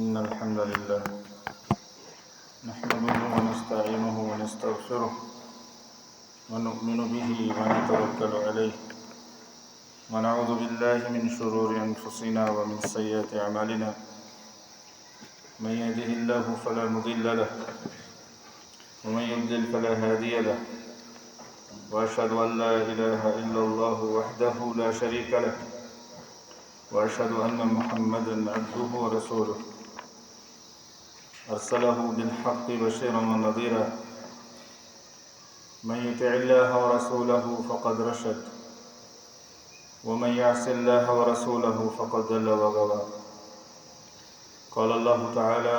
إن الحمد لله نحمده ونستعينه ونستغفره ونؤمن به ونتوكل عليه ونعوذ بالله من شرور أنفسنا ومن سيئات أعمالنا من يهده الله فلا مضل له ومن يضلل فلا هادي له وأشهد أن لا إله إلا الله وحده لا شريك له وأشهد أن محمدًا عبده ورسوله أرسله بالحق بشيرا ونذيرا من يطع الله ورسوله فقد رشد ومن يعص الله ورسوله فقد ضل وغوى قال الله تعالى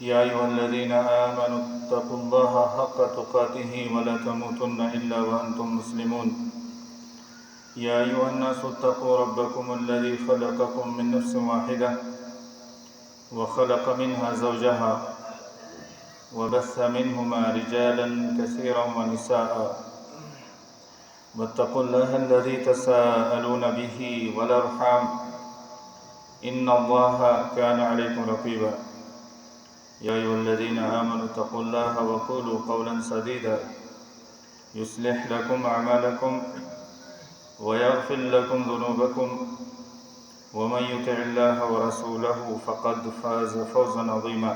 يا أيها الذين آمنوا اتقوا الله حق تقاته ولا تموتن إلا وأنتم مسلمون يا أيها الناس اتقوا ربكم الذي خلقكم من نفس واحدة وخلق منها زوجها وبث منهما رجالا كثيرا ونساء واتقوا الله الذي تساءلون به والأرحام إن الله كان عليكم رقيبا يا أيها الذين آمنوا اتقوا الله وقولوا قولا سديدا يصلح لكم أعمالكم ويغفر لكم ذنوبكم ومن يطع الله ورسوله فقد فاز فوزا عظيما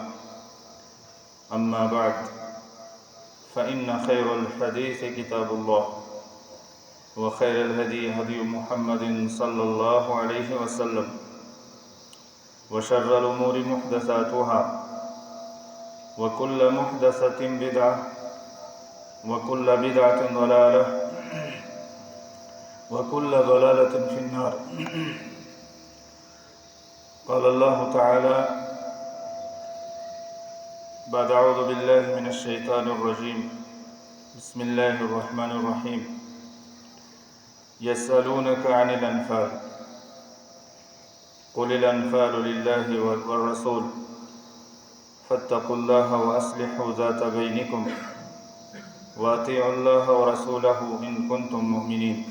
أما بعد فإن خير الحديث كتاب الله وخير الهدي هدي محمد صلى الله عليه وسلم وشر الأمور محدثاتها وكل محدثة بدعة وكل بدعة ضلالة وكل ضلالة في النار قال الله تعالى بعد أعوذ بالله من الشيطان الرجيم بسم الله الرحمن الرحيم يسألونك عن الأنفال قل الأنفال لله والرسول فاتقوا الله وأصلحوا ذات بينكم وأطيعوا الله ورسوله إن كنتم مؤمنين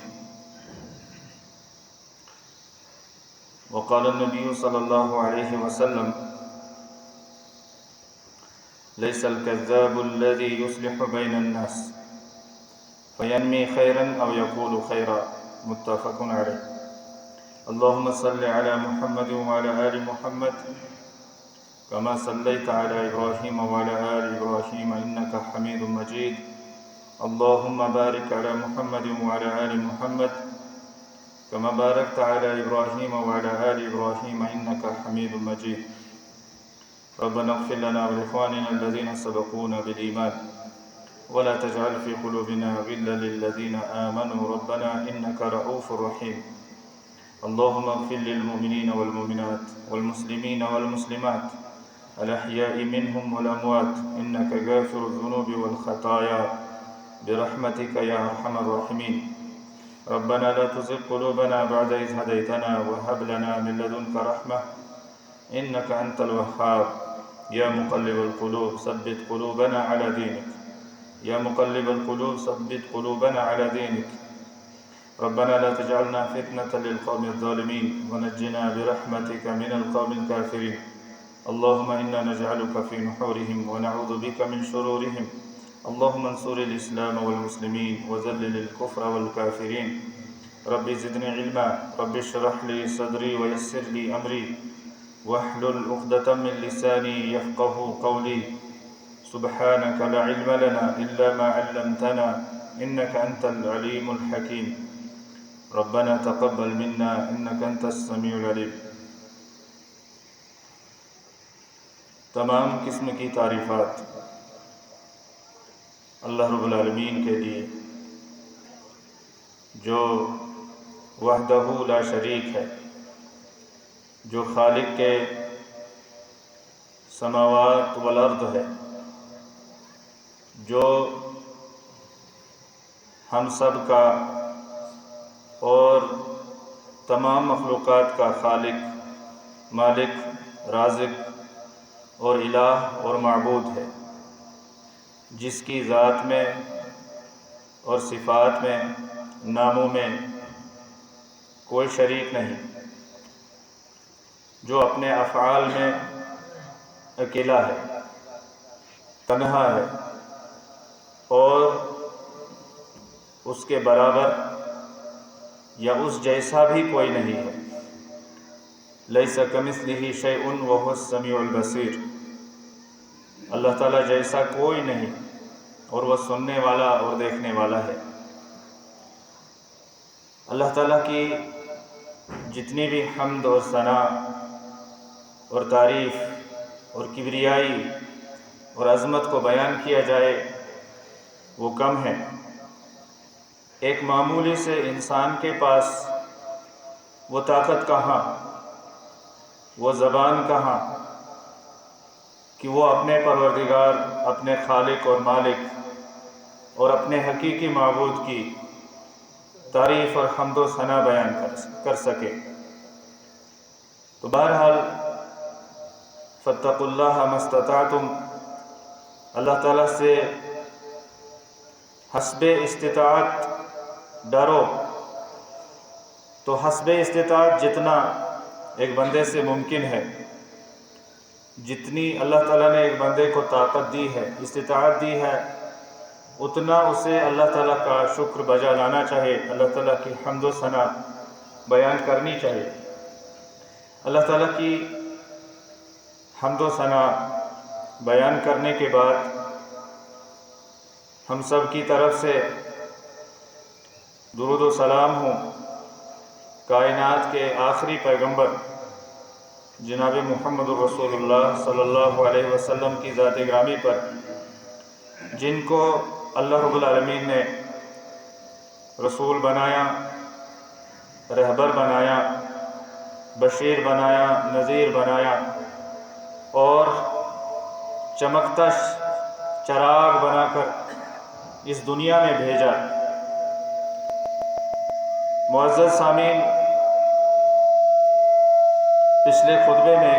وقال النبي صلى الله عليه وسلم ليس الكذاب الذي يصلح بين الناس فينمي خيرا أو يقول خيرا متفق عليه اللهم صل على محمد وعلى آل محمد كما صليت على إبراهيم وعلى آل إبراهيم إنك حميد مجيد اللهم بارك على محمد وعلى آل محمد كما باركت على إبراهيم وعلى آل إبراهيم إنك حميد مجيد ربنا اغفر لنا ولإخواننا الذين سبقونا بالإيمان ولا تجعل في قلوبنا غلا للذين آمنوا ربنا إنك رؤوف رحيم اللهم اغفر للمؤمنين والمؤمنات والمسلمين والمسلمات الأحياء منهم والأموات إنك غافر الذنوب والخطايا برحمتك يا أرحم الراحمين ربنا لا تزغ قلوبنا بعد إذ هديتنا وهب لنا من لدنك رحمة إنك أنت الوهاب يا مقلب القلوب ثبت قلوبنا على دينك يا مقلب القلوب ثبت قلوبنا على دينك ربنا لا تجعلنا فتنة للقوم الظالمين ونجنا برحمتك من القوم الكافرين اللهم إنا نجعلك في نحورهم ونعوذ بك من شرورهم اللهم انصر الإسلام والمسلمين وذلل الكفر والكافرين رب زدني علما رب اشرح لي صدري ويسر لي أمري واحلل عقدة من لساني يفقه قولي سبحانك لا علم لنا إلا ما علمتنا إنك أنت العليم الحكيم ربنا تقبل منا إنك أنت السميع العليم تمام قسم کی تعریفات اللہ رب العالمین کے لیے جو وحدہ لا شریک ہے، جو خالق کے سماوات والارض ہے، جو ہم سب کا اور تمام مخلوقات کا خالق، مالک، رازق اور الہ اور معبود ہے، جس کی ذات میں اور صفات میں، ناموں میں کوئی شریک نہیں، جو اپنے افعال میں اکیلا ہے، تنہا ہے، اور اس کے برابر یا اس جیسا بھی کوئی نہیں ہے۔ لیس کمثلہ شیء وہو السمیع البصیر، اللہ تعالیٰ جیسا کوئی نہیں، اور وہ سننے والا اور دیکھنے والا ہے۔ اللہ تعالیٰ کی جتنی بھی حمد اور ثنا اور تعریف اور کبریائی اور عظمت کو بیان کیا جائے وہ کم ہے۔ ایک معمولی سے انسان کے پاس وہ طاقت کہاں، وہ زبان کہاں کہ وہ اپنے پروردگار، اپنے خالق اور مالک اور اپنے حقیقی معبود کی تعریف اور حمد و ثنا بیان کر سکے۔ تو بہرحال فاتقوا اللہ ما استطعتم، اللہ تعالیٰ سے حسب استطاعت ڈرو۔ تو حسب استطاعت جتنا ایک بندے سے ممکن ہے، جتنی اللہ تعالیٰ نے ایک بندے کو طاقت دی ہے، استطاعت دی ہے، اتنا اسے اللہ تعالیٰ کا شکر بجا لانا چاہیے، اللہ تعالیٰ کی حمد و ثنا بیان کرنی چاہیے۔ اللہ تعالیٰ کی حمد و ثنا بیان کرنے کے بعد ہم سب کی طرف سے درود و سلام ہوں کائنات کے آخری پیغمبر جناب محمد رسول اللہ صلی اللہ علیہ وسلم کی ذات گرامی پر، جن کو اللہ رب العالمین نے رسول بنایا، رہبر بنایا، بشیر بنایا، نذیر بنایا، اور چمکتا چراغ بنا کر اس دنیا میں بھیجا۔ معزز سامعین، پچھلے خطبے میں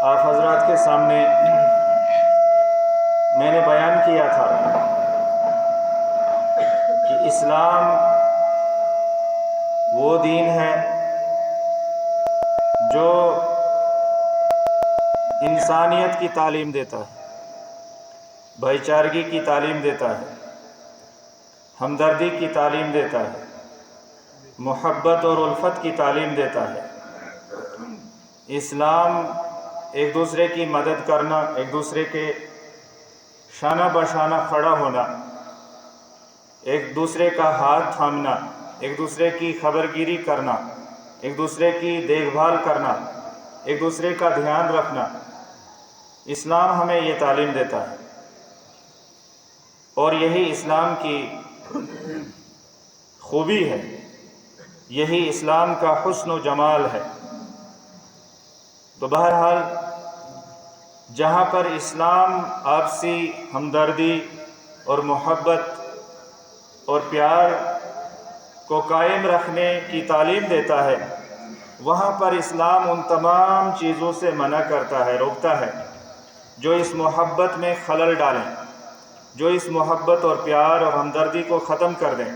آپ حضرات کے سامنے میں نے بیان کیا تھا کہ اسلام وہ دین ہے جو انسانیت کی تعلیم دیتا ہے، بھائی چارگی کی تعلیم دیتا ہے، ہمدردی کی تعلیم دیتا ہے، محبت اور الفت کی تعلیم دیتا ہے۔ اسلام ایک دوسرے کی مدد کرنا، ایک دوسرے کے شانہ بشانہ کھڑا ہونا، ایک دوسرے کا ہاتھ تھامنا، ایک دوسرے کی خبرگیری کرنا، ایک دوسرے کی دیکھ بھال کرنا، ایک دوسرے کا دھیان رکھنا، اسلام ہمیں یہ تعلیم دیتا ہے۔ اور یہی اسلام کی خوبی ہے، یہی اسلام کا حسن و جمال ہے۔ تو بہرحال جہاں پر اسلام آپسی ہمدردی اور محبت اور پیار کو قائم رکھنے کی تعلیم دیتا ہے، وہاں پر اسلام ان تمام چیزوں سے منع کرتا ہے، روکتا ہے جو اس محبت میں خلل ڈالیں، جو اس محبت اور پیار اور ہمدردی کو ختم کر دیں۔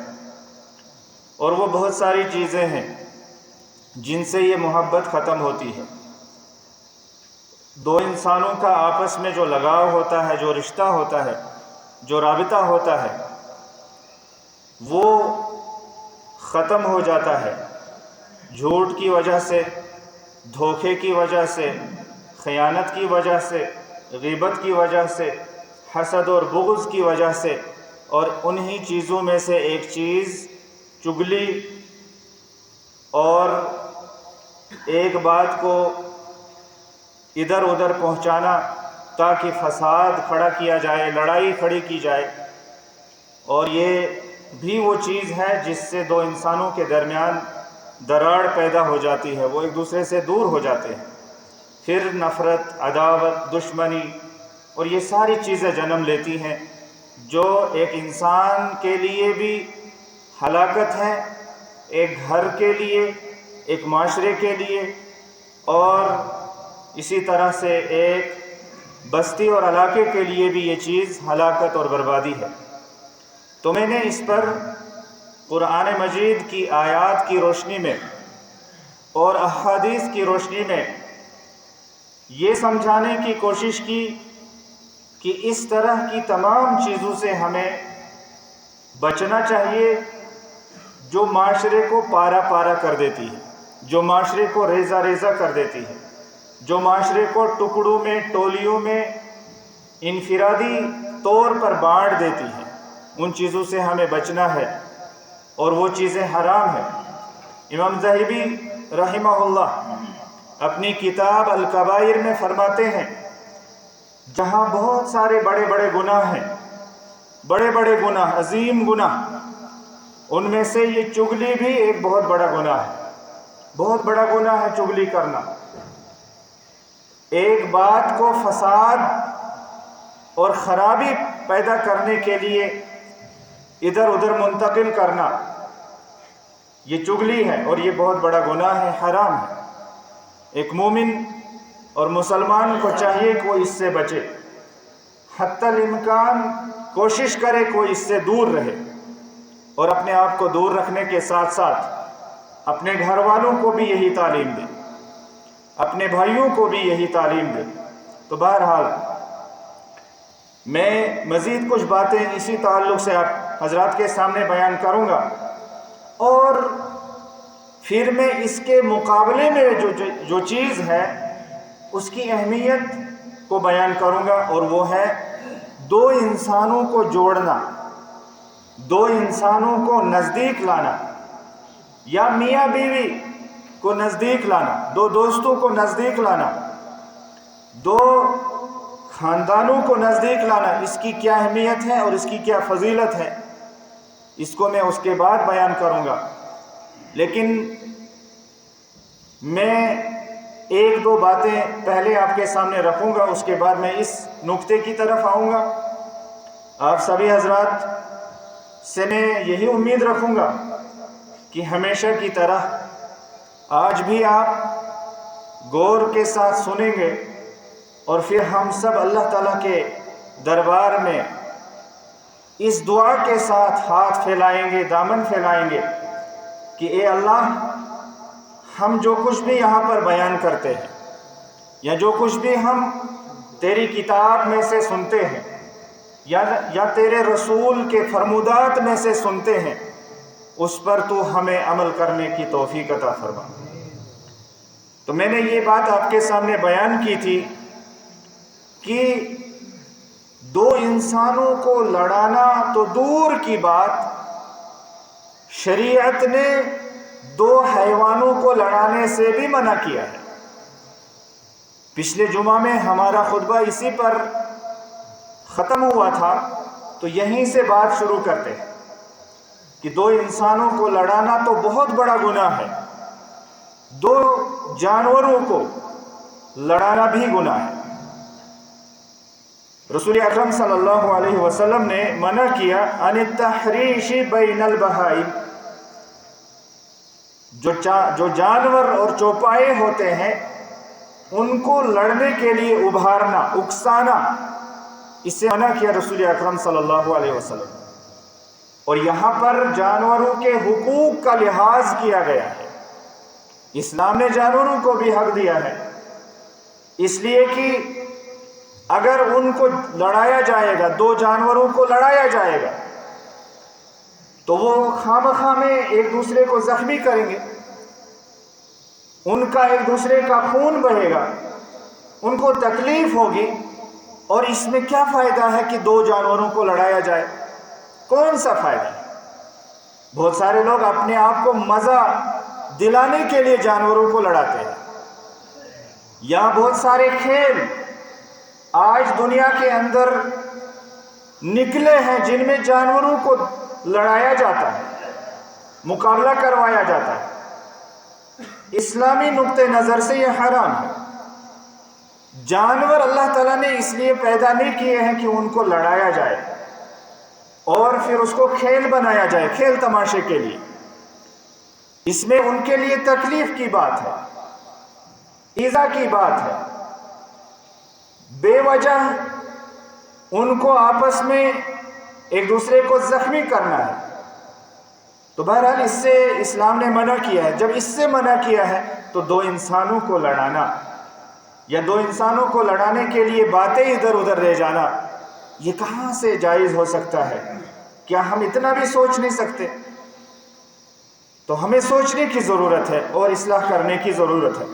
اور وہ بہت ساری چیزیں ہیں جن سے یہ محبت ختم ہوتی ہے۔ دو انسانوں کا آپس میں جو لگاؤ ہوتا ہے، جو رشتہ ہوتا ہے، جو رابطہ ہوتا ہے، وہ ختم ہو جاتا ہے جھوٹ کی وجہ سے، دھوکے کی وجہ سے، خیانت کی وجہ سے، غیبت کی وجہ سے، حسد اور بغض کی وجہ سے۔ اور انہی چیزوں میں سے ایک چیز چگلی اور ایک بات کو ادھر ادھر پہنچانا تاکہ فساد کھڑا کیا جائے، لڑائی کھڑی کی جائے۔ اور یہ بھی وہ چیز ہے جس سے دو انسانوں کے درمیان دراڑ پیدا ہو جاتی ہے، وہ ایک دوسرے سے دور ہو جاتے ہیں، پھر نفرت، عداوت، دشمنی اور یہ ساری چیزیں جنم لیتی ہیں جو ایک انسان کے لیے بھی ہلاکت ہے، ایک گھر کے لیے، ایک معاشرے کے لیے، اور اسی طرح سے ایک بستی اور علاقے کے لیے بھی یہ چیز ہلاکت اور بربادی ہے۔ تو میں نے اس پر قرآن مجید کی آیات کی روشنی میں اور احادیث کی روشنی میں یہ سمجھانے کی کوشش کی کہ اس طرح کی تمام چیزوں سے ہمیں بچنا چاہیے جو معاشرے کو پارا پارا کر دیتی ہے، جو معاشرے کو ریزہ ریزہ کر دیتی ہے، جو معاشرے کو ٹکڑوں میں، ٹولیوں میں، انفرادی طور پر بانٹ دیتی ہے۔ ان چیزوں سے ہمیں بچنا ہے اور وہ چیزیں حرام ہیں۔ امام ذہبی رحمہ اللہ اپنی کتاب الکبائر میں فرماتے ہیں، جہاں بہت سارے بڑے بڑے گناہ ہیں، بڑے بڑے گناہ، عظیم گناہ، ان میں سے یہ چغلی بھی ایک بہت بڑا گناہ ہے۔ بہت بڑا گناہ ہے چغلی کرنا، ایک بات کو فساد اور خرابی پیدا کرنے کے لیے ادھر ادھر منتقل کرنا، یہ چغلی ہے اور یہ بہت بڑا گناہ ہے، حرام ہے۔ ایک مومن اور مسلمان کو چاہیے کہ وہ اس سے بچے، حتی الامکان کوشش کرے کہ وہ اس سے دور رہے، اور اپنے آپ کو دور رکھنے کے ساتھ ساتھ اپنے گھر والوں کو بھی یہی تعلیم دے، اپنے بھائیوں کو بھی یہی تعلیم دے۔ تو بہرحال میں مزید کچھ باتیں اسی تعلق سے آپ حضرات کے سامنے بیان کروں گا، اور پھر میں اس کے مقابلے میں جو چیز ہے اس کی اہمیت کو بیان کروں گا، اور وہ ہے دو انسانوں کو جوڑنا، دو انسانوں کو نزدیک لانا، یا میاں بیوی کو نزدیک لانا، دو دوستوں کو نزدیک لانا، دو خاندانوں کو نزدیک لانا، اس کی کیا اہمیت ہے اور اس کی کیا فضیلت ہے، اس کو میں اس کے بعد بیان کروں گا۔ لیکن میں ایک دو باتیں پہلے آپ کے سامنے رکھوں گا، اس کے بعد میں اس نقطے کی طرف آؤں گا۔ آپ سبھی حضرات سے میں یہی امید رکھوں گا کہ ہمیشہ کی طرح آج بھی آپ غور کے ساتھ سنیں گے، اور پھر ہم سب اللہ تعالیٰ کے دربار میں اس دعا کے ساتھ ہاتھ پھیلائیں گے، دامن پھیلائیں گے کہ اے اللہ، ہم جو کچھ بھی یہاں پر بیان کرتے ہیں، یا جو کچھ بھی ہم تیری کتاب میں سے سنتے ہیں، یا تیرے رسول کے فرمودات میں سے سنتے ہیں، اس پر تو ہمیں عمل کرنے کی توفیق عطا فرما۔ تو میں نے یہ بات آپ کے سامنے بیان کی تھی کہ دو انسانوں کو لڑانا تو دور کی بات، شریعت نے دو حیوانوں کو لڑانے سے بھی منع کیا ہے۔ پچھلے جمعہ میں ہمارا خطبہ اسی پر ختم ہوا تھا، تو یہیں سے بات شروع کرتے ہیں کہ دو انسانوں کو لڑانا تو بہت بڑا گناہ ہے، دو جانوروں کو لڑانا بھی گناہ ہے۔ رسول اکرم صلی اللہ علیہ وسلم نے منع کیا ان التحریش بین البہائم، جو جانور اور چوپائے ہوتے ہیں ان کو لڑنے کے لیے ابھارنا، اکسانا، اس سے منع کیا رسول اکرم صلی اللہ علیہ وسلم۔ اور یہاں پر جانوروں کے حقوق کا لحاظ کیا گیا ہے، اسلام نے جانوروں کو بھی حق دیا ہے، اس لیے کہ اگر ان کو لڑایا جائے گا، دو جانوروں کو لڑایا جائے گا، تو وہ خواہ میں ایک دوسرے کو زخمی کریں گے، ان کا ایک دوسرے کا خون بہے گا، ان کو تکلیف ہوگی، اور اس میں کیا فائدہ ہے کہ دو جانوروں کو لڑایا جائے؟ کون سا فائدہ ہے؟ بہت سارے لوگ اپنے آپ کو مزہ دلانے کے لیے جانوروں کو لڑاتے ہیں، یا بہت سارے کھیل آج دنیا کے اندر نکلے ہیں جن میں جانوروں کو لڑایا جاتا ہے، مقابلہ کروایا جاتا ہے۔ اسلامی نقطہ نظر سے یہ حرام ہے۔ جانور اللہ تعالیٰ نے اس لیے پیدا نہیں کیے ہیں کہ ان کو لڑایا جائے اور پھر اس کو کھیل بنایا جائے، کھیل تماشے کے لیے۔ اس میں ان کے لیے تکلیف کی بات ہے، ایذا کی بات ہے، بے وجہ ان کو آپس میں ایک دوسرے کو زخمی کرنا ہے، تو بہرحال اس سے اسلام نے منع کیا ہے۔ جب اس سے منع کیا ہے تو دو انسانوں کو لڑانا یا دو انسانوں کو لڑانے کے لیے باتیں ادھر ادھر لے جانا، یہ کہاں سے جائز ہو سکتا ہے؟ کیا ہم اتنا بھی سوچ نہیں سکتے؟ تو ہمیں سوچنے کی ضرورت ہے اور اصلاح کرنے کی ضرورت ہے۔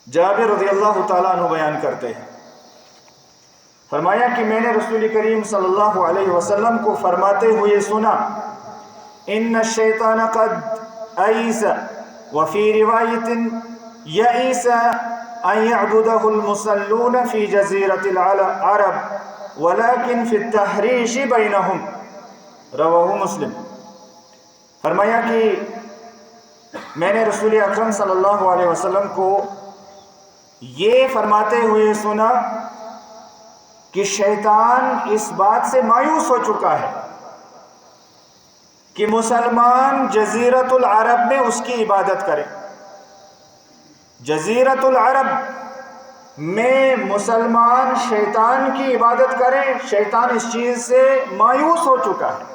جابر رضی اللہ تعالیٰ عنہ بیان کرتے ہیں، فرمایا کہ میں نے رسول کریم صلی اللہ علیہ وسلم کو فرماتے ہوئے سنا، ان الشیطان قد ایس، وفی روایت یئیس ان یعبدہ المصلون فی جزیرۃ العرب ولکن فی التحریش بینہم، رواہ مسلم۔ فرمایا کہ میں نے رسول اکرم صلی اللہ علیہ وسلم کو یہ فرماتے ہوئے سنا کہ شیطان اس بات سے مایوس ہو چکا ہے کہ مسلمان جزیرۃ العرب میں اس کی عبادت کرے۔ جزیرۃ العرب میں مسلمان شیطان کی عبادت کرے، شیطان اس چیز سے مایوس ہو چکا ہے۔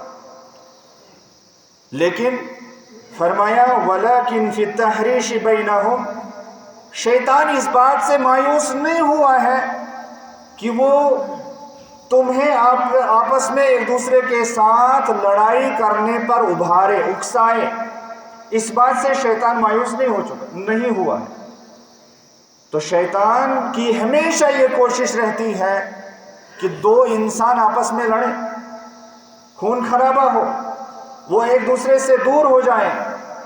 لیکن فرمایا وَلَكِنْ فِي التَّحْرِيشِ بَيْنَهُمْ، شیطان اس بات سے مایوس نہیں ہوا ہے کہ وہ تمہیں آپس میں ایک دوسرے کے ساتھ لڑائی کرنے پر ابھارے، اکسائے، اس بات سے شیطان مایوس نہیں ہوا ہے۔ تو شیطان کی ہمیشہ یہ کوشش رہتی ہے کہ دو انسان آپس میں لڑیں، خون خرابہ ہو، وہ ایک دوسرے سے دور ہو جائیں،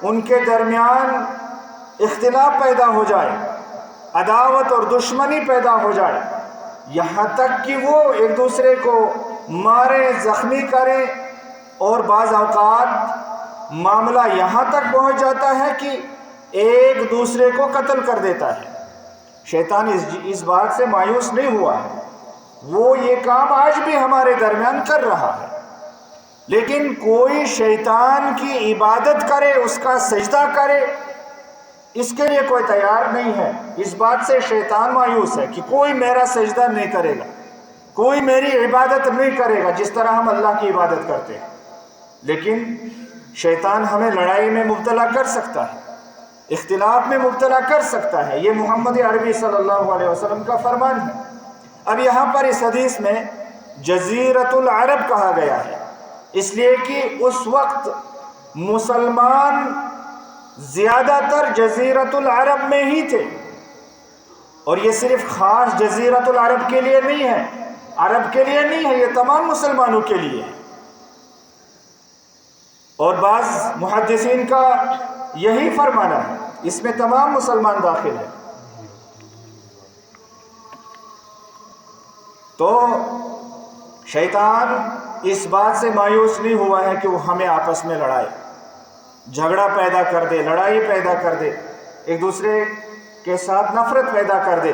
ان کے درمیان اختلاف پیدا ہو جائے، عداوت اور دشمنی پیدا ہو جائے، یہاں تک کہ وہ ایک دوسرے کو مارے، زخمی کریں، اور بعض اوقات معاملہ یہاں تک پہنچ جاتا ہے کہ ایک دوسرے کو قتل کر دیتا ہے۔ شیطان اس بات سے مایوس نہیں ہوا ہے، وہ یہ کام آج بھی ہمارے درمیان کر رہا ہے۔ لیکن کوئی شیطان کی عبادت کرے، اس کا سجدہ کرے، اس کے لیے کوئی تیار نہیں ہے۔ اس بات سے شیطان مایوس ہے کہ کوئی میرا سجدہ نہیں کرے گا، کوئی میری عبادت نہیں کرے گا جس طرح ہم اللہ کی عبادت کرتے ہیں۔ لیکن شیطان ہمیں لڑائی میں مبتلا کر سکتا ہے، اختلاف میں مبتلا کر سکتا ہے، یہ محمد عربی صلی اللہ علیہ وسلم کا فرمان ہے۔ اب یہاں پر اس حدیث میں جزیرۃ العرب کہا گیا ہے، اس لیے کہ اس وقت مسلمان زیادہ تر جزیرۃ العرب میں ہی تھے، اور یہ صرف خاص جزیرۃ العرب کے لیے نہیں ہے، عرب کے لیے نہیں ہے، یہ تمام مسلمانوں کے لیے ہے۔ اور بعض محدثین کا یہی فرمانا ہے، اس میں تمام مسلمان داخل ہیں۔ تو شیطان اس بات سے مایوس نہیں ہوا ہے کہ وہ ہمیں آپس میں لڑائے، جھگڑا پیدا کر دے، لڑائی پیدا کر دے، ایک دوسرے کے ساتھ نفرت پیدا کر دے،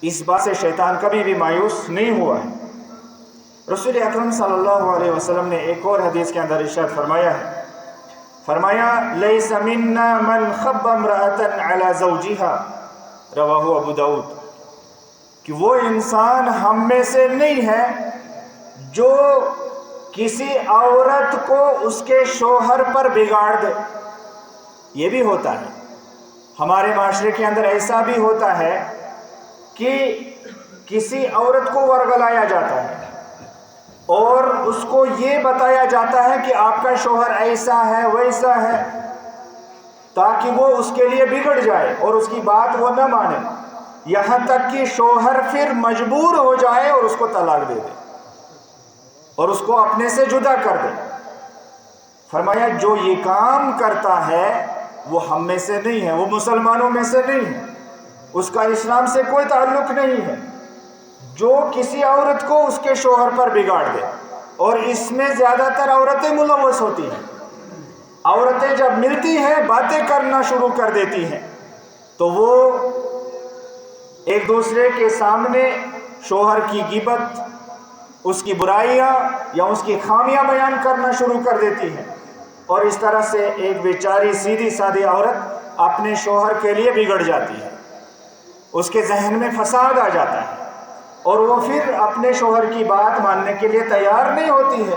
اس بات سے شیطان کبھی بھی مایوس نہیں ہوا ہے۔ رسول اکرم صلی اللہ علیہ وسلم نے ایک اور حدیث کے اندر ارشاد فرمایا ہے، فرمایا لیس منا من خب امرأة علی زوجہا، رواہ ابو داؤد، کہ وہ انسان ہم میں سے نہیں ہے جو کسی عورت کو اس کے شوہر پر بگاڑ دے۔ یہ بھی ہوتا ہے ہمارے معاشرے کے اندر، ایسا بھی ہوتا ہے کہ کسی عورت کو ورگلایا جاتا ہے اور اس کو یہ بتایا جاتا ہے کہ آپ کا شوہر ایسا ہے ویسا ہے، تاکہ وہ اس کے لیے بگڑ جائے اور اس کی بات وہ نہ مانے، یہاں تک کہ شوہر پھر مجبور ہو جائے اور اس کو طلاق دے دے اور اس کو اپنے سے جدا کر دے۔ فرمایا جو یہ کام کرتا ہے وہ ہم میں سے نہیں ہے، وہ مسلمانوں میں سے نہیں ہے، اس کا اسلام سے کوئی تعلق نہیں ہے۔ جو کسی عورت کو اس کے شوہر پر بگاڑ دے، اور اس میں زیادہ تر عورتیں ملوث ہوتی ہیں، عورتیں جب ملتی ہیں باتیں کرنا شروع کر دیتی ہیں تو وہ ایک دوسرے کے سامنے شوہر کی غیبت، اس کی برائیاں یا اس کی خامیاں بیان کرنا شروع کر دیتی ہیں، اور اس طرح سے ایک بیچاری سیدھی سادھی عورت اپنے شوہر کے لیے بگڑ جاتی ہے، اس کے ذہن میں فساد آ جاتا ہے اور وہ پھر اپنے شوہر کی بات ماننے کے لیے تیار نہیں ہوتی ہے،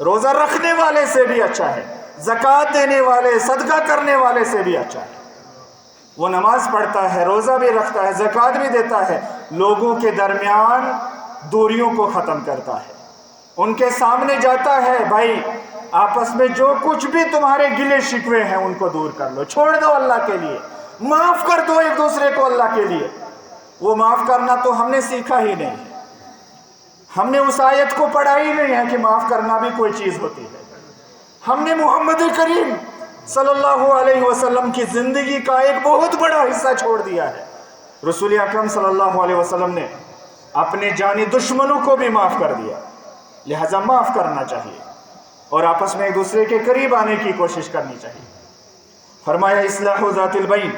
روزہ رکھنے والے سے بھی اچھا ہے، زکوٰۃ دینے والے، صدقہ کرنے والے سے بھی اچھا ہے۔ وہ نماز پڑھتا ہے، روزہ بھی رکھتا ہے، زکوٰۃ بھی دیتا ہے، لوگوں کے درمیان دوریوں کو ختم کرتا ہے، ان کے سامنے جاتا ہے، بھائی آپس میں جو کچھ بھی تمہارے گلے شکوے ہیں ان کو دور کر لو، چھوڑ دو اللہ کے لیے، معاف کر دو ایک دوسرے کو اللہ کے لیے۔ وہ معاف کرنا تو ہم نے سیکھا ہی نہیں، ہم نے اس آیت کو پڑھا ہی نہیں ہے کہ معاف کرنا بھی کوئی چیز ہوتی ہے۔ ہم نے محمد کریم صلی اللہ علیہ وسلم کی زندگی کا ایک بہت بڑا حصہ چھوڑ دیا ہے۔ رسول اکرم صلی اللہ علیہ وسلم نے اپنے جانی دشمنوں کو بھی معاف کر دیا، لہذا معاف کرنا چاہیے اور آپس میں ایک دوسرے کے قریب آنے کی کوشش کرنی چاہیے۔ فرمایا اصلاح ذات البین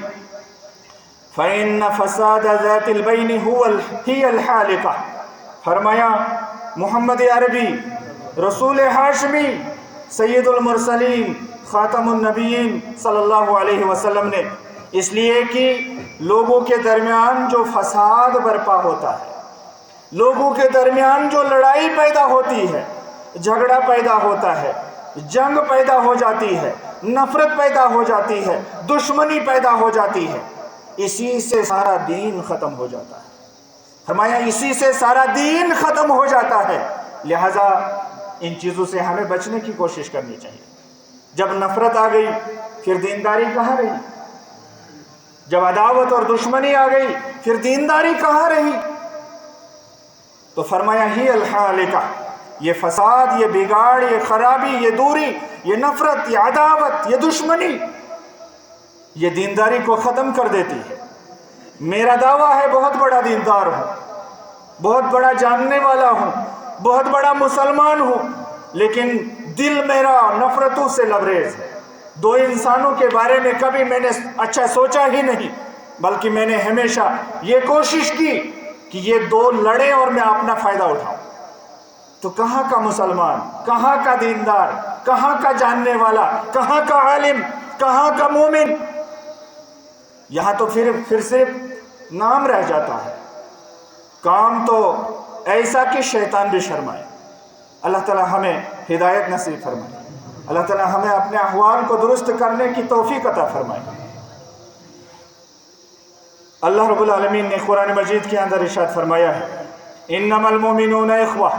فإن فساد ذات البین ہی الحالقہ۔ فرمایا محمد عربی، رسول ہاشمی، سید المرسلین، خاتم النبیین صلی اللہ علیہ وسلم نے اس لیے کہ لوگوں کے درمیان جو فساد برپا ہوتا ہے، لوگوں کے درمیان جو لڑائی پیدا ہوتی ہے، جھگڑا پیدا ہوتا ہے، جنگ پیدا ہو جاتی ہے، نفرت پیدا ہو جاتی ہے، دشمنی پیدا ہو جاتی ہے، اسی سے سارا دین ختم ہو جاتا ہے۔ فرمایا اسی سے سارا دین ختم ہو جاتا ہے، لہذا ان چیزوں سے ہمیں بچنے کی کوشش کرنی چاہیے۔ جب نفرت آ گئی پھر دینداری کہاں رہی؟ جب عداوت اور دشمنی آ گئی پھر دینداری کہاں رہی؟ تو فرمایا ہی الحالقہ، یہ فساد، یہ بگاڑ، یہ خرابی، یہ دوری، یہ نفرت، یہ عداوت، یہ دشمنی، یہ دینداری کو ختم کر دیتی ہے۔ میرا دعویٰ ہے بہت بڑا دیندار ہوں، بہت بڑا جاننے والا ہوں، بہت بڑا مسلمان ہوں، لیکن دل میرا نفرتوں سے لبریز ہے۔ دو انسانوں کے بارے میں کبھی میں نے اچھا سوچا ہی نہیں، بلکہ میں نے ہمیشہ یہ کوشش کی کہ یہ دو لڑیں اور میں اپنا فائدہ اٹھاؤں۔ تو کہاں کا مسلمان، کہاں کا دیندار، کہاں کا جاننے والا، کہاں کا عالم، کہاں کا مومن؟ یہاں تو پھر صرف نام رہ جاتا ہے، کام تو ایسا کہ شیطان بھی شرمائے۔ اللہ تعالی ہمیں ہدایت نصیب فرمائے، اللہ تعالی ہمیں اپنے احوال کو درست کرنے کی توفیق عطا فرمائے۔ اللہ رب العالمین نے قرآن مجید کے اندر ارشاد فرمایا ہے انما المؤمنون اخوہ،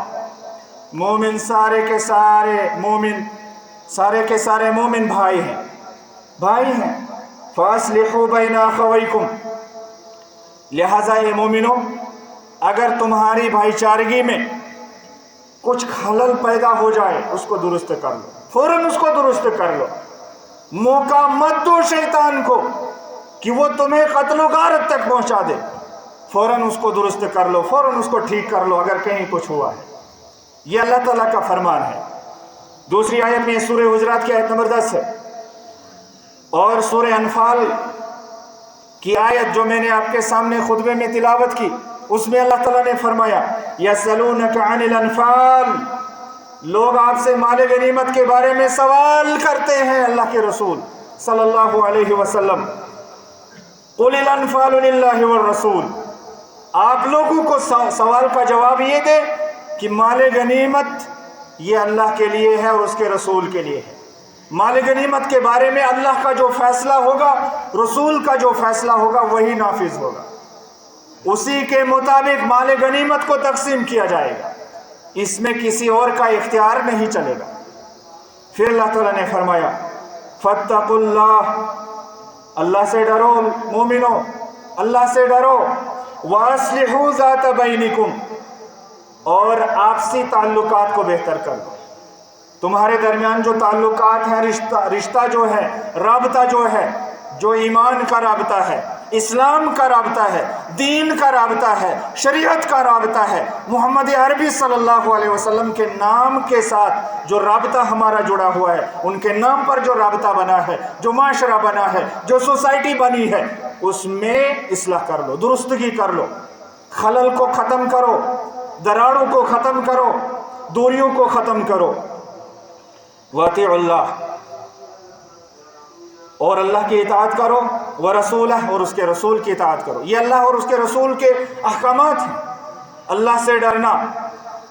مومن سارے کے سارے مومن بھائی ہیں۔ فَأَصْلِحُوا بَيْنَ أَخَوَيْكُمْ، لہٰذا اے مومنوں اگر تمہاری بھائی چارگی میں کچھ خلل پیدا ہو جائے اس کو درست کر لو، فوراً اس کو درست کر لو۔ موقع مت دو شیطان کو کہ وہ تمہیں قتل و غارت تک پہنچا دے، فوراً اس کو درست کر لو، فوراً اس کو ٹھیک کر لو اگر کہیں کچھ ہوا ہے۔ یہ اللہ تعالیٰ کا فرمان ہے۔ دوسری آیت میں سورہ حجرات کی آیت نمبر 10 ہے، اور سورہ انفال کی آیت جو میں نے آپ کے سامنے خطبے میں تلاوت کی، اس میں اللہ تعالیٰ نے فرمایا یسألونک عن الانفال، لوگ آپ سے مال غنیمت کے بارے میں سوال کرتے ہیں اللہ کے رسول صلی اللہ علیہ وسلم۔ قل الانفال للہ والرسول، آپ لوگوں کو سوال کا جواب یہ دے کہ مال غنیمت یہ اللہ کے لیے ہے اور اس کے رسول کے لیے ہے۔ مال غنیمت کے بارے میں اللہ کا جو فیصلہ ہوگا، رسول کا جو فیصلہ ہوگا وہی نافذ ہوگا، اسی کے مطابق مال غنیمت کو تقسیم کیا جائے گا، اس میں کسی اور کا اختیار نہیں چلے گا۔ پھر اللہ تعالیٰ نے فرمایا فاتقوا اللہ، اللہ سے ڈرو مومنو، اللہ سے ڈرو، واصلحوا ذات بینکم، اور آپسی تعلقات کو بہتر کر دو۔ تمہارے درمیان جو تعلقات ہیں، رشتہ جو ہے، رابطہ جو ہے، جو ایمان کا رابطہ ہے، اسلام کا رابطہ ہے، دین کا رابطہ ہے، شریعت کا رابطہ ہے، محمد عربی صلی اللہ علیہ وسلم کے نام کے ساتھ جو رابطہ ہمارا جڑا ہوا ہے، ان کے نام پر جو رابطہ بنا ہے، جو معاشرہ بنا ہے، جو سوسائٹی بنی ہے، اس میں اصلاح کر لو، درستگی کر لو، خلل کو ختم کرو، دراڑوں کو ختم کرو، دوریوں کو ختم کرو۔ وَأَطِیعُوا اللَّهَ، اور اللہ کی اطاعت کرو، وَرَسُولَهُ، اور اس کے رسول کی اطاعت کرو۔ یہ اللہ اور اس کے رسول کے احکامات ہیں۔ اللہ سے ڈرنا،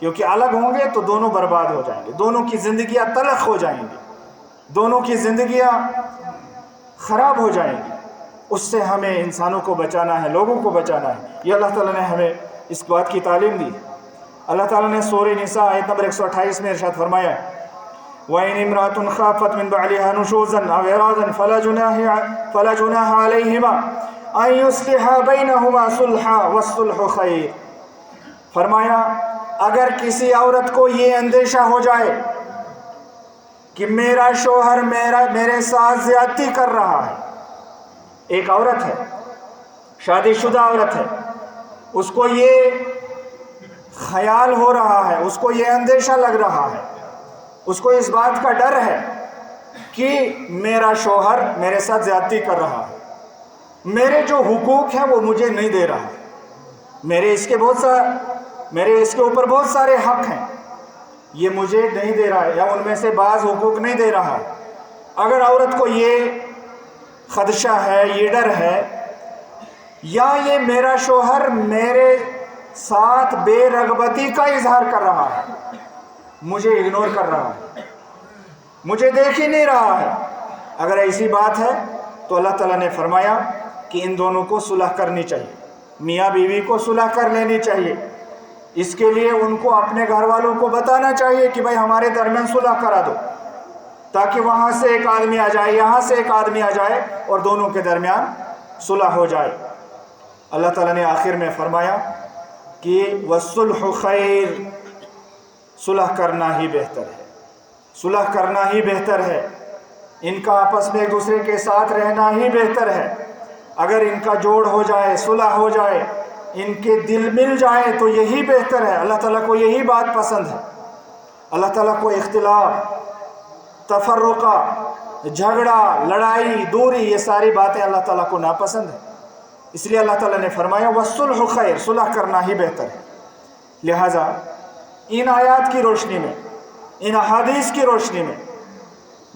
کیونکہ الگ ہوں گے تو دونوں برباد ہو جائیں گے، دونوں کی زندگیاں تلخ ہو جائیں گی، دونوں کی زندگیاں خراب ہو جائیں گی۔ اس سے ہمیں انسانوں کو بچانا ہے، لوگوں کو بچانا ہے۔ یہ اللہ تعالیٰ نے ہمیں اس بات کی تعلیم دی۔ اللہ تعالیٰ نے سورہ نساء آیت نمبر 128 میں ارشاد فرمایا وَإِنِ امْرَأَةٌ خَافَتْ مِنْ بَعْلِهَا نُشُوزًا أَوْ إِعْرَاضًا فَلَا جُنَاحَ عَلَيْهِمَا أَن يُصْلِحَا بَيْنَهُمَا صُلْحًا وَالصُّلْحُ خَيْرٌ۔ فرمایا اگر کسی عورت کو یہ اندیشہ ہو جائے کہ میرا شوہر میرے ساتھ زیادتی کر رہا ہے، ایک عورت ہے، شادی شدہ عورت ہے، اس کو یہ خیال ہو رہا ہے، اس کو یہ اندیشہ لگ رہا ہے، اس کو اس بات کا ڈر ہے کہ میرا شوہر میرے ساتھ زیادتی کر رہا ہے، میرے جو حقوق ہیں وہ مجھے نہیں دے رہا ہے، میرے اس کے اوپر بہت سارے حق ہیں، یہ مجھے نہیں دے رہا ہے، یا ان میں سے بعض حقوق نہیں دے رہا ہے۔ اگر عورت کو یہ خدشہ ہے، یہ ڈر ہے، یا یہ میرا شوہر میرے ساتھ بے رغبتی کا اظہار کر رہا ہے، مجھے اگنور کر رہا ہے، مجھے دیکھ ہی نہیں رہا ہے، اگر ایسی بات ہے تو اللہ تعالیٰ نے فرمایا کہ ان دونوں کو صلح کرنی چاہیے، میاں بیوی کو صلح کر لینی چاہیے۔ اس کے لیے ان کو اپنے گھر والوں کو بتانا چاہیے کہ بھائی ہمارے درمیان صلح کرا دو، تاکہ وہاں سے ایک آدمی آ جائے، یہاں سے ایک آدمی آ جائے اور دونوں کے درمیان صلح ہو جائے۔ اللہ تعالیٰ نے آخر میں فرمایا کہ وَالصُّلْحُ خَيْرٌ، صلح کرنا ہی بہتر ہے، صلح کرنا ہی بہتر ہے، ان کا آپس میں ایک دوسرے کے ساتھ رہنا ہی بہتر ہے۔ اگر ان کا جوڑ ہو جائے، صلح ہو جائے، ان کے دل مل جائے تو یہی بہتر ہے۔ اللہ تعالیٰ کو یہی بات پسند ہے۔ اللہ تعالیٰ کو اختلاف، تفرقہ، جھگڑا، لڑائی، دوری، یہ ساری باتیں اللہ تعالیٰ کو ناپسند ہے۔ اس لیے اللہ تعالیٰ نے فرمایا وَالصُّلْحُ خَيْرٌ، صلح کرنا ہی بہتر ہے۔ لہٰذا ان آیات کی روشنی میں، ان احادیث کی روشنی میں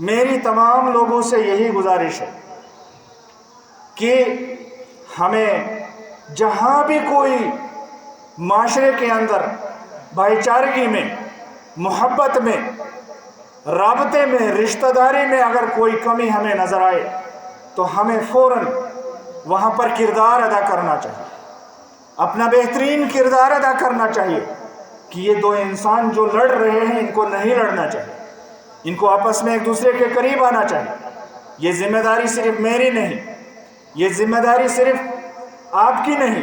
میری تمام لوگوں سے یہی گزارش ہے کہ ہمیں جہاں بھی کوئی معاشرے کے اندر بھائی چارگی میں، محبت میں، رابطے میں، رشتہ داری میں اگر کوئی کمی ہمیں نظر آئے تو ہمیں فوراً وہاں پر کردار ادا کرنا چاہیے، اپنا بہترین کردار ادا کرنا چاہیے کہ یہ دو انسان جو لڑ رہے ہیں ان کو نہیں لڑنا چاہیے، ان کو آپس میں ایک دوسرے کے قریب آنا چاہیے۔ یہ ذمہ داری صرف میری نہیں، یہ ذمہ داری صرف آپ کی نہیں،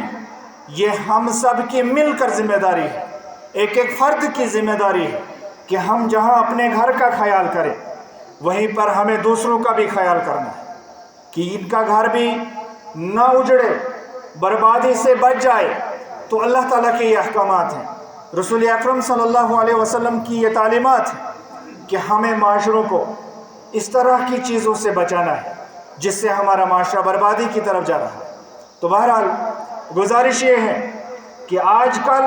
یہ ہم سب کی مل کر ذمہ داری ہے، ایک ایک فرد کی ذمہ داری ہے کہ ہم جہاں اپنے گھر کا خیال کریں وہیں پر ہمیں دوسروں کا بھی خیال کرنا ہے کہ ان کا گھر بھی نہ اجڑے، بربادی سے بچ جائے۔ تو اللہ تعالیٰ کے یہ احکامات ہیں، رسول اکرم صلی اللہ علیہ وسلم کی یہ تعلیمات ہیں کہ ہمیں معاشروں کو اس طرح کی چیزوں سے بچانا ہے جس سے ہمارا معاشرہ بربادی کی طرف جا رہا ہے۔ تو بہرحال گزارش یہ ہے کہ آج کل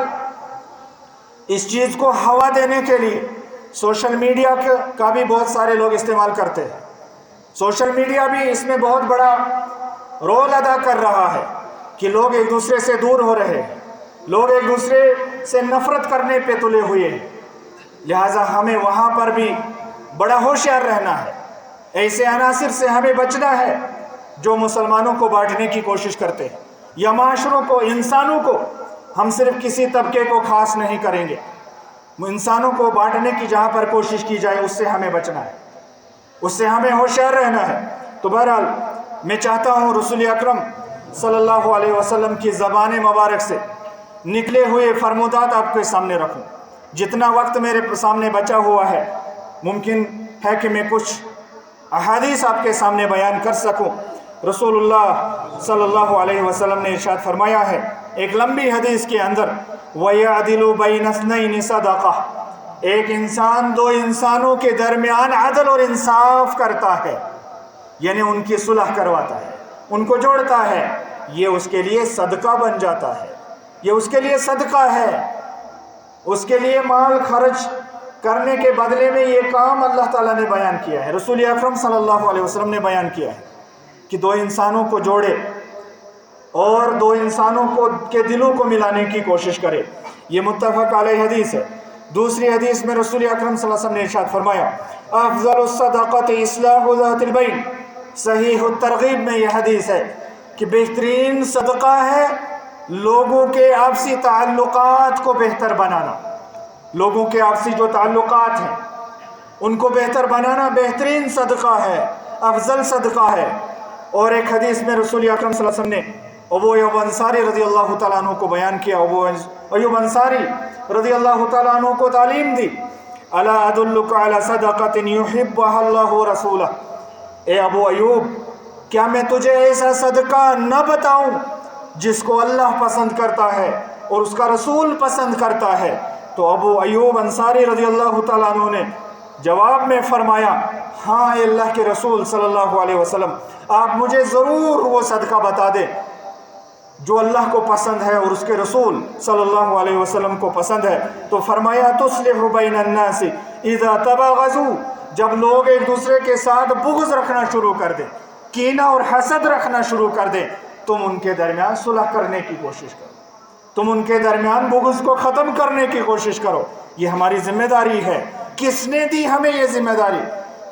اس چیز کو ہوا دینے کے لیے سوشل میڈیا کا بھی بہت سارے لوگ استعمال کرتے ہیں۔ سوشل میڈیا بھی اس میں بہت بڑا رول ادا کر رہا ہے کہ لوگ ایک دوسرے سے دور ہو رہے ہیں، لوگ ایک دوسرے سے نفرت کرنے پہ تلے ہوئے ہیں۔ لہٰذا ہمیں وہاں پر بھی بڑا ہوشیار رہنا ہے، ایسے عناصر سے ہمیں بچنا ہے جو مسلمانوں کو بانٹنے کی کوشش کرتے ہیں، یا معاشروں کو، انسانوں کو، ہم صرف کسی طبقے کو خاص نہیں کریں گے، انسانوں کو بانٹنے کی جہاں پر کوشش کی جائے اس سے ہمیں بچنا ہے، اس سے ہمیں ہوشیار رہنا ہے۔ تو بہرحال میں چاہتا ہوں رسول اکرم صلی اللہ علیہ وسلم کی زبان مبارک سے نکلے ہوئے فرمودات آپ کے سامنے رکھوں۔ جتنا وقت میرے سامنے بچا ہوا ہے ممکن ہے کہ میں کچھ احادیث آپ کے سامنے بیان کر سکوں۔ رسول اللہ صلی اللہ علیہ وسلم نے ارشاد فرمایا ہے ایک لمبی حدیث کے اندر وَيَعْدِلُ بَيْنَ اثْنَيْنِ صَدَقَةٌ، ایک انسان دو انسانوں کے درمیان عدل اور انصاف کرتا ہے، یعنی ان کی صلح کرواتا ہے، ان کو جوڑتا ہے، یہ اس کے لیے صدقہ بن جاتا ہے، یہ اس کے لیے صدقہ ہے، اس کے لیے مال خرچ کرنے کے بدلے میں یہ کام اللہ تعالیٰ نے بیان کیا ہے، رسول اکرم صلی اللہ علیہ وسلم نے بیان کیا ہے کہ دو انسانوں کو جوڑے اور دو انسانوں کے دلوں کو ملانے کی کوشش کرے۔ یہ متفق علیہ حدیث ہے۔ دوسری حدیث میں رسول اکرم صلی اللہ علیہ وسلم نے ارشاد فرمایا افضل الصدقۃ اصلاح ذات البین، صحیح الترغیب میں یہ حدیث ہے کہ بہترین صدقہ ہے لوگوں کے آپسی تعلقات کو بہتر بنانا، لوگوں کے آپسی جو تعلقات ہیں ان کو بہتر بنانا بہترین صدقہ ہے، افضل صدقہ ہے۔ اور ایک حدیث میں رسول اکرم صلی اللہ علیہ وسلم نے ابو ایوب انصاری رضی اللہ تعالیٰ عنہ کو بیان کیا، ابو ایوب انصاری رضی اللہ تعالیٰ عنہ کو تعلیم دی، الا ادلک علی صدقۃ یحبها اللہ ورسولہ، اے ابو ایوب کیا میں تجھے ایسا صدقہ نہ بتاؤں جس کو اللہ پسند کرتا ہے اور اس کا رسول پسند کرتا ہے؟ تو ابو ایوب انصاری رضی اللہ تعالیٰ عنہ نے جواب میں فرمایا ہاں اے اللہ کے رسول صلی اللہ علیہ وسلم، آپ مجھے ضرور وہ صدقہ بتا دیں جو اللہ کو پسند ہے اور اس کے رسول صلی اللہ علیہ وسلم کو پسند ہے۔ تو فرمایا تصلح بین الناس اذا تباغضوا، جب لوگ ایک دوسرے کے ساتھ بغض رکھنا شروع کر دیں، کینہ اور حسد رکھنا شروع کر دیں، تم ان کے درمیان صلح کرنے کی کوشش کرو، تم ان کے درمیان بغض کو ختم کرنے کی کوشش کرو۔ یہ ہماری ذمہ داری ہے۔ کس نے دی ہمیں یہ ذمہ داری؟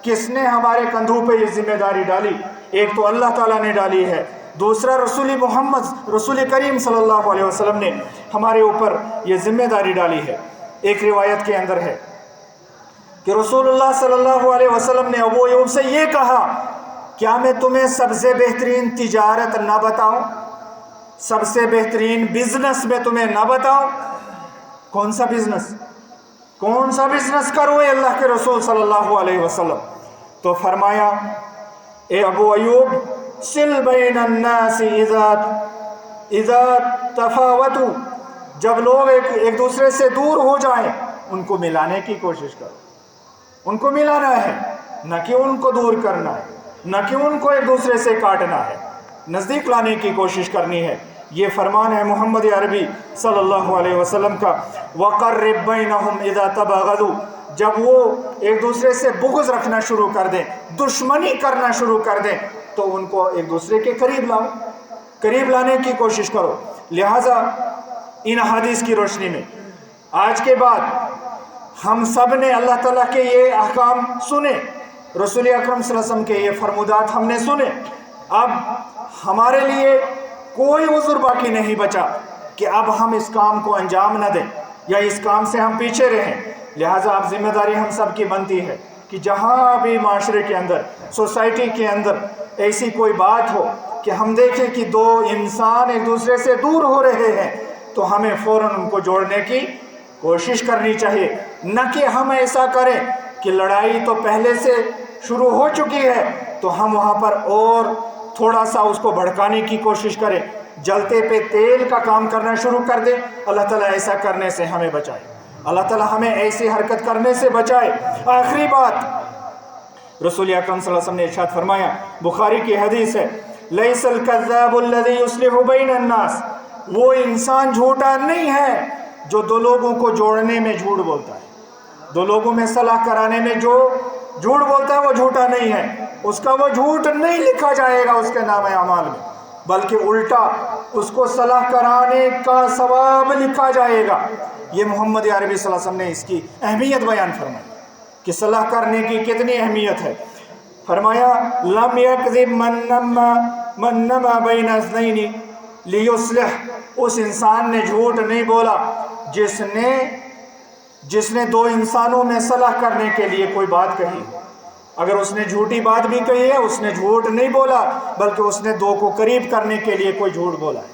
کس نے ہمارے کندھوں پہ یہ ذمہ داری ڈالی؟ ایک تو اللہ تعالیٰ نے ڈالی ہے، دوسرا رسول کریم صلی اللہ علیہ وسلم نے ہمارے اوپر یہ ذمہ داری ڈالی ہے۔ ایک روایت کے اندر ہے کہ رسول اللہ صلی اللہ علیہ وسلم نے ابو ایوب سے یہ کہا کیا میں تمہیں سب سے بہترین تجارت نہ بتاؤں، سب سے بہترین بزنس میں تمہیں نہ بتاؤں؟ کون سا بزنس؟ کون سا بزنس کرو اے اللہ کے رسول صلی اللہ علیہ وسلم؟ تو فرمایا اے ابو ایوب سل بین الناس اذا تفاوتوا، جب لوگ ایک دوسرے سے دور ہو جائیں ان کو ملانے کی کوشش کرو، ان کو ملانا ہے، نہ کہ ان کو دور کرنا ہے، نہ کہ ان کو ایک دوسرے سے کاٹنا ہے، نزدیک لانے کی کوشش کرنی ہے۔ یہ فرمان ہے محمد عربی صلی اللہ علیہ وسلم کا، وَقَرِّبْ بَيْنَهُمْ إِذَا تَبَاغَضُوا، جب وہ ایک دوسرے سے بغض رکھنا شروع کر دیں، دشمنی کرنا شروع کر دیں، تو ان کو ایک دوسرے کے قریب لاؤ، قریب لانے کی کوشش کرو۔ لہٰذا ان حدیث کی روشنی میں آج کے بعد ہم سب نے اللہ تعالیٰ کے یہ احکام سنے، رسول اکرم صلی اللہ علیہ وسلم کے یہ فرمودات ہم نے سنے، اب ہمارے لیے کوئی عذر باقی نہیں بچا کہ اب ہم اس کام کو انجام نہ دیں یا اس کام سے ہم پیچھے رہیں۔ لہٰذا اب ذمہ داری ہم سب کی بنتی ہے کہ جہاں بھی معاشرے کے اندر، سوسائٹی کے اندر ایسی کوئی بات ہو کہ ہم دیکھیں کہ دو انسان ایک دوسرے سے دور ہو رہے ہیں، تو ہمیں فوراً ان کو جوڑنے کی کوشش کرنی چاہیے، نہ کہ ہم ایسا کریں کہ لڑائی تو پہلے سے شروع ہو چکی ہے تو ہم وہاں پر اور تھوڑا سا اس کو بھڑکانے کی کوشش کریں، جلتے پہ تیل کا کام کرنا شروع کر دیں۔ اللہ تعالیٰ ایسا کرنے سے ہمیں بچائے، اللہ تعالیٰ ہمیں ایسی حرکت کرنے سے بچائے۔ آخری بات، رسول اکرم صلی اللہ علیہ وسلم نے ارشاد فرمایا، بخاری کی حدیث ہے، لیس الکذاب الذی یصلح بین الناس، وہ انسان جھوٹا نہیں ہے جو دو لوگوں کو جوڑنے میں جھوٹ بولتا ہے، دو لوگوں میں صلح کرانے میں جو جھوٹ بولتا ہے وہ جھوٹا نہیں ہے، اس کا وہ جھوٹ نہیں لکھا جائے گا اس کے نام اعمال میں، بلکہ الٹا اس کو صلح کرانے کا ثواب لکھا جائے گا۔ یہ محمد عربی صلی اللہ علیہ وسلم نے اس کی اہمیت بیان فرمائی کہ صلح کرنے کی کتنی اہمیت ہے۔ فرمایا لم یکذب من نما بین اثنین لیصلح، اس انسان نے جھوٹ نہیں بولا جس نے دو انسانوں میں صلح کرنے کے لیے کوئی بات کہی۔ اگر اس نے جھوٹی بات بھی کہی ہے، اس نے جھوٹ نہیں بولا بلکہ اس نے دو کو قریب کرنے کے لیے کوئی جھوٹ بولا ہے،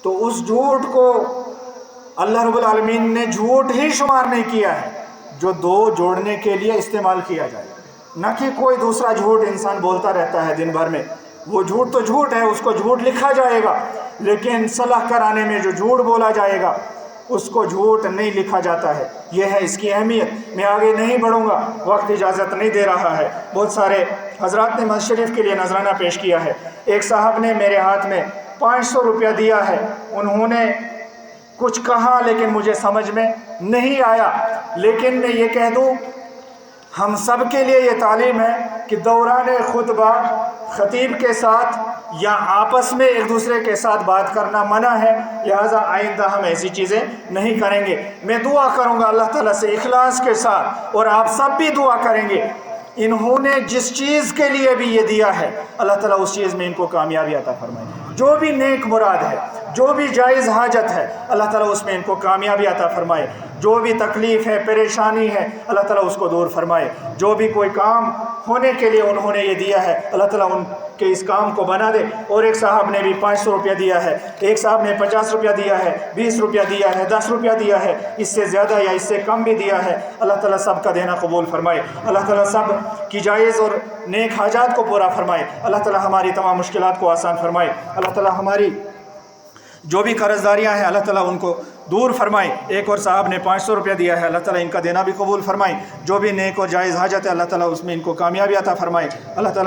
تو اس جھوٹ کو اللہ رب العالمین نے جھوٹ ہی شمار نہیں کیا ہے جو دو جوڑنے کے لیے استعمال کیا جائے، نہ کہ کوئی دوسرا جھوٹ انسان بولتا رہتا ہے دن بھر میں، وہ جھوٹ تو جھوٹ ہے، اس کو جھوٹ لکھا جائے گا، لیکن صلح کرانے میں جو جھوٹ بولا جائے گا اس کو جھوٹ نہیں لکھا جاتا ہے۔ یہ ہے اس کی اہمیت۔ میں آگے نہیں بڑھوں گا، وقت اجازت نہیں دے رہا ہے۔ بہت سارے حضرات نے مسجد شریف کے لیے نذرانہ پیش کیا ہے۔ ایک صاحب نے میرے ہاتھ میں 500 روپیہ دیا ہے، انہوں نے کچھ کہا لیکن مجھے سمجھ میں نہیں آیا، لیکن میں یہ کہہ دوں ہم سب کے لیے یہ تعلیم ہے کہ دوران خطبہ خطیب کے ساتھ یا آپس میں ایک دوسرے کے ساتھ بات کرنا منع ہے، لہٰذا آئندہ ہم ایسی چیزیں نہیں کریں گے۔ میں دعا کروں گا اللہ تعالیٰ سے اخلاص کے ساتھ، اور آپ سب بھی دعا کریں گے، انہوں نے جس چیز کے لیے بھی یہ دیا ہے اللہ تعالیٰ اس چیز میں ان کو کامیابی عطا فرمائے۔ جو بھی نیک مراد ہے، جو بھی جائز حاجت ہے، اللہ تعالیٰ اس میں ان کو کامیابی عطا فرمائے۔ جو بھی تکلیف ہے، پریشانی ہے، اللہ تعالیٰ اس کو دور فرمائے۔ جو بھی کوئی کام ہونے کے لیے انہوں نے یہ دیا ہے، اللہ تعالیٰ ان کے اس کام کو بنا دے۔ اور ایک صاحب نے بھی 500 روپیہ دیا ہے، ایک صاحب نے 50 روپیہ دیا ہے، 20 روپیہ دیا ہے، 10 روپیہ دیا ہے، اس سے زیادہ یا اس سے کم بھی دیا ہے، اللہ تعالیٰ سب کا دینا قبول فرمائے۔ اللہ تعالیٰ سب کی جائز اور نیک حاجات کو پورا فرمائے۔ اللہ تعالیٰ ہماری تمام مشکلات کو آسان فرمائے۔ اللہ تعالیٰ ہماری جو بھی قرض داریاں ہیں اللہ تعالیٰ ان کو دور فرمائے۔ ایک اور صاحب نے 500 روپیہ دیا ہے، اللہ تعالیٰ ان کا دینا بھی قبول فرمائے۔ جو بھی نیک اور جائز حاجت ہے اللہ تعالیٰ اس میں ان کو کامیابی عطا فرمائے۔ اللہ تعالیٰ